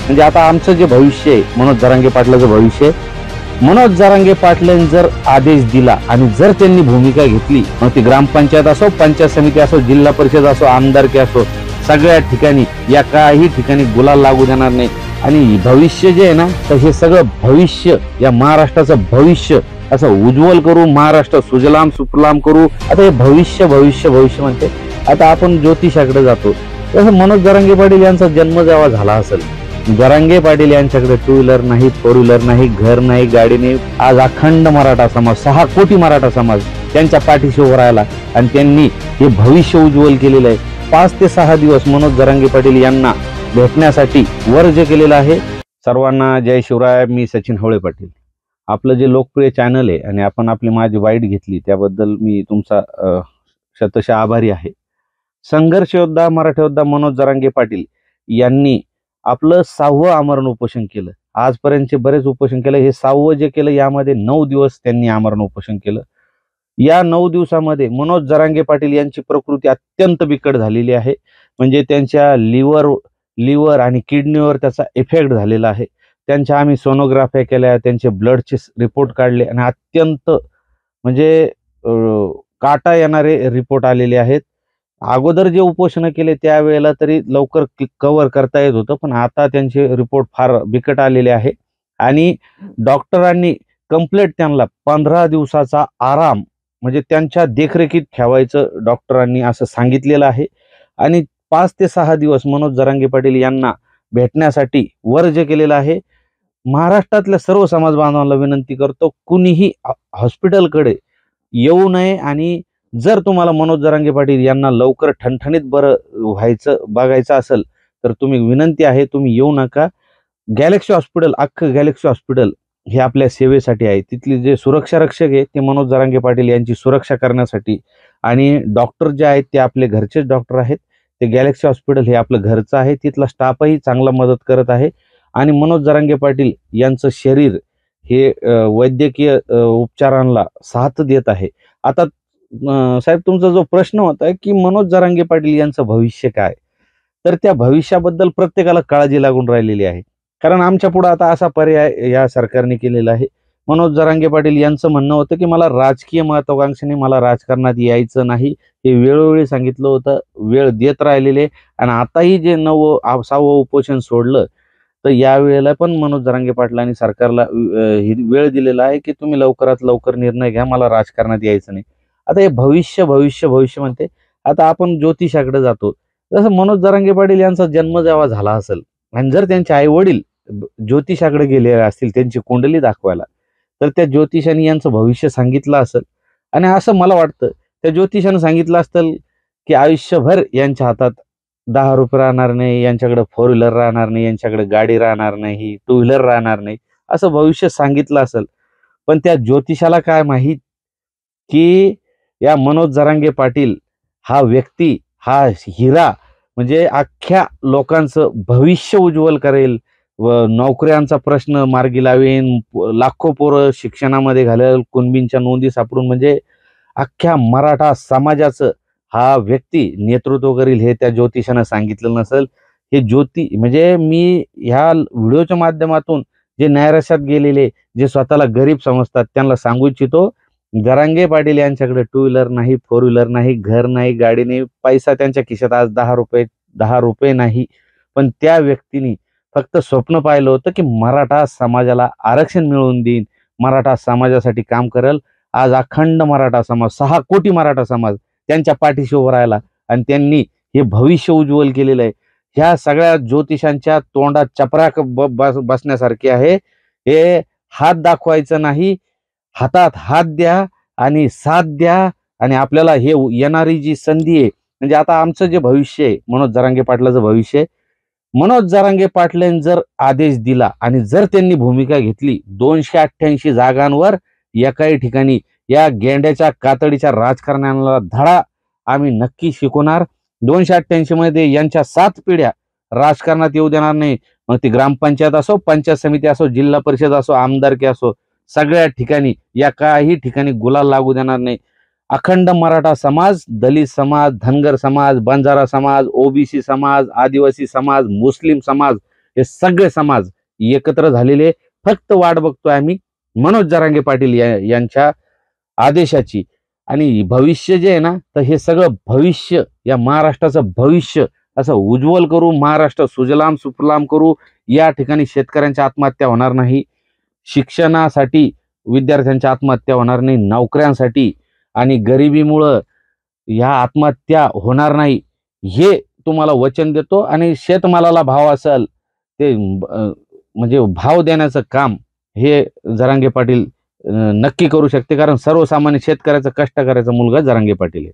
म्हणजे आता आमचं जे भविष्य आहे, मनोज जरांगे पाटलाचं भविष्य आहे, मनोज जरांगे पाटलांनी जर आदेश दिला आणि जर त्यांनी भूमिका घेतली, मग ती ग्रामपंचायत असो, पंचायत समिती असो, जिल्हा परिषद असो, आमदारकी असो, सगळ्या ठिकाणी या काही ठिकाणी गुलाल लागू देणार नाही. आणि भविष्य जे आहे ना, तर हे सगळं भविष्य, या महाराष्ट्राचं भविष्य असं उज्ज्वल करू, महाराष्ट्र सुजलाम सुफलाम करू. आता हे भविष्य भविष्य भविष्य म्हणते. आता आपण ज्योतिषाकडे जातो, तसं मनोज जरांगे पाटील यांचा जन्म जेव्हा झाला असेल, जरांगे पाटील यांच्याकडे टू व्हीलर नाही, फोर व्हीलर नाही, घर नाही, गाडी नाही. आज अखंड मराठा समाज, 6 कोटी मराठा समाज त्यांच्या पाठीशी उभा राहिला आणि त्यांनी हे भविष्य उज्ज्वल केलेलं आहे. 5 ते 6 दिवस मनोज जरांगे पाटील यांना भेटण्यासाठी वर्ज केलेला आहे. सर्वांना जय शिवराय. मी सचिन हवळे पाटील. आपलं जे लोकप्रिय चॅनल आहे आणि आपण आपली माझी वाईट घेतली त्याबद्दल मी तुमचा शतशः आभारी आहे. संघर्ष योद्धा, मराठा योद्धा मनोज जरांगे पाटील यांनी आपलं 6वं आमरण उपोषण केलं. आजपर्यंतचे बरेच उपोषण केलं. हे 6वं जे केलं यामध्ये 9 दिवस त्यांनी आमरण उपोषण केलं. या 9 दिवसामध्ये मनोज जरांगे पाटील यांची प्रकृती अत्यंत बिकट झालेली आहे. म्हणजे त्यांच्या लिव्हर आणि किडनीवर त्याचा इफेक्ट झालेला आहे. त्यांच्या आम्ही सोनोग्राफ्या केल्या, त्यांचे ब्लडचे रिपोर्ट काढले आणि अत्यंत म्हणजे काटा येणारे रिपोर्ट आलेले आहेत. अगोदर जे उपोषण केले त्यावेळेला तरी लवकर कव्हर करता येत होतं, पण आता त्यांचे रिपोर्ट फार बिकट आलेले आहे. आणि डॉक्टरांनी कंप्लीट त्यांना 15 दिवसाचा आराम म्हणजे त्यांच्या देखरेखीत ठेवायचं डॉक्टरांनी असं सांगितलेलं आहे. आणि 5 ते 6 दिवस मनोज जरांगे पाटील यांना भेटण्यासाठी वर्ज केलेला आहे. महाराष्ट्रातल्या सर्व समाज बांधवांना विनंती करतो, कुणीही हॉस्पिटलकडे येऊ नये. आणि जर तुम्हाला मनोज जरांगे पाटील यांना लवकर ठणठणीत बरं व्हायचं बघायचं असेल तर तुम्ही विनंती आहे, तुम्ही येऊ नका. गॅलेक्सी हॉस्पिटल, अख्खं गॅलेक्सी हॉस्पिटल हे आपल्या सेवेसाठी आहे. तिथले जे सुरक्षा रक्षक आहे ते मनोज जरांगे पाटील यांची सुरक्षा करण्यासाठी, आणि डॉक्टर जे आहेत ते आपले घरचेच डॉक्टर आहेत. ते गॅलेक्सी हॉस्पिटल हे आपलं घरचं आहे. तिथला स्टाफही चांगला मदत करत आहे. आणि मनोज जरांगे पाटील यांचं शरीर हे वैद्यकीय उपचारांना साथ देत आहे. आता साहेब, तुमचा जो प्रश्न होता की मनोज जरांगे पाटील यांचं भविष्य काय, तर त्या भविष्याबद्दल प्रत्येकाला काळजी लागून राहिलेली आहे. कारण आमच्या पुढे आता असा पर्याय या सरकारने केलेला आहे. मनोज जरांगे पाटील यांचं म्हणणं होतं की मला राजकीय महत्वाकांक्षेने मला राजकारणात यायचं नाही. हे वेळोवेळी सांगितलं होतं, वेळ देत राहिलेले. आणि आताही जे 6वं उपोषण सोडलं तर यावेळेला पण मनोज जरांगे पाटलांनी सरकारला वेळ दिलेला आहे की तुम्ही लवकरात लवकर निर्णय घ्या, मला राजकारणात यायचं नाही. आता हे भविष्य भविष्य भविष्य म्हणते. आता आपण ज्योतिषाकडे जातो, जसं मनोज जरांगे पाटील यांचा जन्म जेव्हा झाला असेल आणि जर त्यांचे आई वडील ज्योतिषाकडे गेले असतील त्यांची कुंडली दाखवायला, तर त्या ज्योतिषाने यांचं भविष्य सांगितलं असेल. आणि असं मला वाटतं त्या ज्योतिषाने सांगितलं असेल की आयुष्यभर यांच्या हातात 10 रुपये राहणार नाही, यांच्याकडे 4 व्हीलर राहणार नाही, यांच्याकडे गाडी राहणार नाही, 2 व्हीलर राहणार नाही, असं भविष्य सांगितलं असेल. पण त्या ज्योतिषाला काय माहीत की या मनोज जरांगे पाटील हा व्यक्ती, हा हिरा म्हणजे अख्ख्या लोकांचं भविष्य उज्ज्वल करेल व नोकऱ्यांचा प्रश्न मार्गी लावेन, लाखो पोरं शिक्षणामध्ये घालेल, कुणबींच्या नोंदी सापडून म्हणजे अख्ख्या मराठा समाजाचं हा व्यक्ती नेतृत्व करील. हे त्या ज्योतिषानं सांगितलं नसेल. हे म्हणजे मी ह्या व्हिडिओच्या माध्यमातून जे नैराश्यात गेलेले, जे स्वतःला गरीब समजतात त्यांना सांगू इच्छितो, जरांगे पाटील यांच्याकडे 2 व्हीलर नाही, 4 व्हीलर नाही, घर नाही, गाडी नाही, पैसा त्यांच्या खिशात आज 10 रुपये नाही. पण त्या व्यक्तीने फक्त स्वप्न पाहिलं होतं की मराठा समाजाला आरक्षण मिळवून देईन, मराठा समाजासाठी काम करेल. आज अखंड मराठा समाज, 6 कोटी मराठा समाज त्यांच्या पाठीशी उभा राहिला आणि त्यांनी हे भविष्य उज्ज्वल केलेलं आहे. ह्या सगळ्या ज्योतिषांच्या तोंडात चपराक बसण्यासारखे आहे. हे हात दाखवायचं नाही, हातात हात द्या आणि साथ द्या. आणि आपल्याला हे येणारी जी संधी आहे, म्हणजे आता आमचं जे भविष्य आहे, मनोज जरांगे पाटलाचं भविष्य आहे, मनोज जरांगे पाटलांनी जर आदेश दिला आणि जर त्यांनी भूमिका घेतली, 288 जागांवर एकाही ठिकाणी या गेंड्याच्या कातडीच्या राजकारणाला धडा आम्ही नक्की शिकवणार. 288 मध्ये यांच्या 7 पिढ्या राजकारणात येऊ देणार नाही. मग ती ग्रामपंचायत असो, पंचायत समिती असो, जिल्हा परिषद असो, आमदारकी असो, सगळ्या ठिकाणी या काही ठिकाणी गुलाल लागू देणार नाही. अखंड मराठा समाज, दलित समाज, धनगर समाज, बंजारा समाज, ओबीसी समाज, आदिवासी समाज, मुस्लिम समाज हे सगळे समाज एकत्र झालेले, फक्त वाट बघतोय आम्ही मनोज जरांगे पाटील यांच्या आदेशाची. आणि भविष्य जे आहे ना, तर हे सगळं भविष्य, या महाराष्ट्राचं भविष्य असं उज्ज्वल करू, महाराष्ट्र सुजलाम सुफलाम करू. या ठिकाणी शेतकऱ्यांच्या आत्महत्या होणार नाही, शिक्षणासाठी विद्यार्थ्यांच्या आत्महत्या होणार नाही, नोकऱ्यांसाठी आणि गरिबीमुळं ह्या आत्महत्या होणार नाही, हे तुम्हाला वचन देतो. आणि शेतमालाला भाव असेल ते म्हणजे भाव देण्याचं काम हे जरांगे पाटील नक्की करू शकते, कारण सर्वसामान्य शेतकऱ्याचा कष्ट करायचा मुलगा जरांगे पाटील आहे.